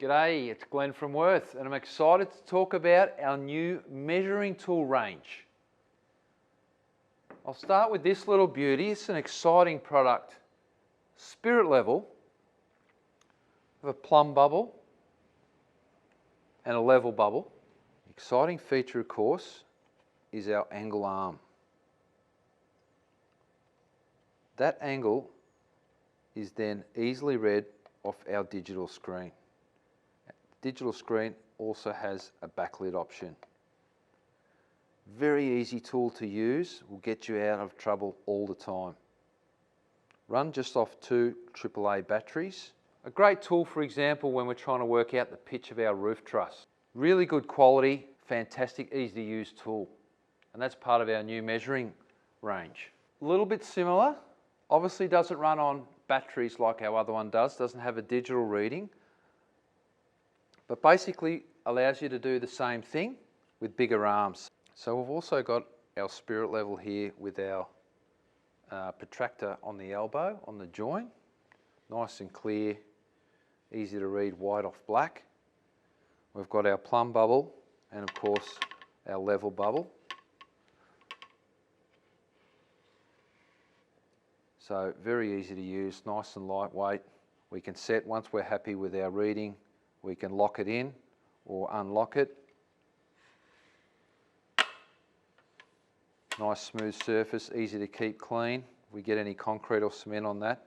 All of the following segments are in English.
G'day, it's Glenn from Wurth, and I'm excited to talk about our new measuring tool range. I'll start with this little beauty. It's an exciting product. Spirit level of a plumb bubble and a level bubble. The exciting feature, of course, is our angle arm. That angle is then easily read off our digital screen. Digital screen also has a backlit option. Very easy tool to use, will get you out of trouble all the time. Run just off 2 AAA batteries. A great tool, for example, when we're trying to work out the pitch of our roof truss. Really good quality, fantastic, easy to use tool. And that's part of our new measuring range. A little bit similar, obviously doesn't run on batteries like our other one does, doesn't have a digital reading, but basically allows you to do the same thing with bigger arms. So we've also got our spirit level here with our protractor on the elbow, on the joint. Nice and clear, easy to read, white off black. We've got our plumb bubble and of course our level bubble. So very easy to use, nice and lightweight. We can set, once we're happy with our reading, we can lock it in or unlock it. Nice smooth surface, easy to keep clean. We get any concrete or cement on that.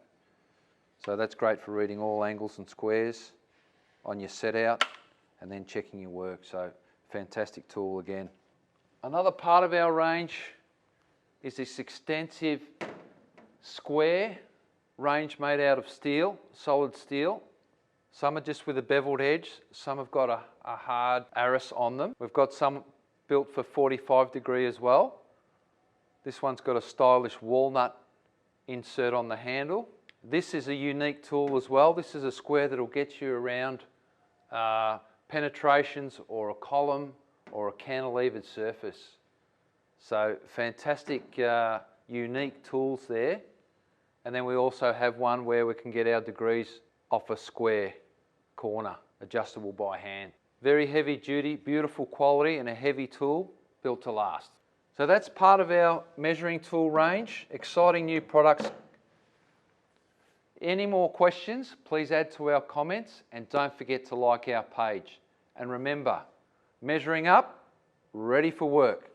So that's great for reading all angles and squares on your set out and then checking your work. So fantastic tool again. Another part of our range is this extensive square range made out of steel, solid steel. Some are just with a beveled edge, some have got a hard arris on them. We've got some built for 45 degree as well. This one's got a stylish walnut insert on the handle. This is a unique tool as well. This is a square that'll get you around penetrations or a column or a cantilevered surface. So fantastic, unique tools there. And then we also have one where we can get our degrees off a square corner, adjustable by hand. Very heavy duty, beautiful quality, and a heavy tool built to last. So that's part of our measuring tool range. Exciting new products. Any more questions, please add to our comments, and don't forget to like our page. And remember, measuring up, ready for work.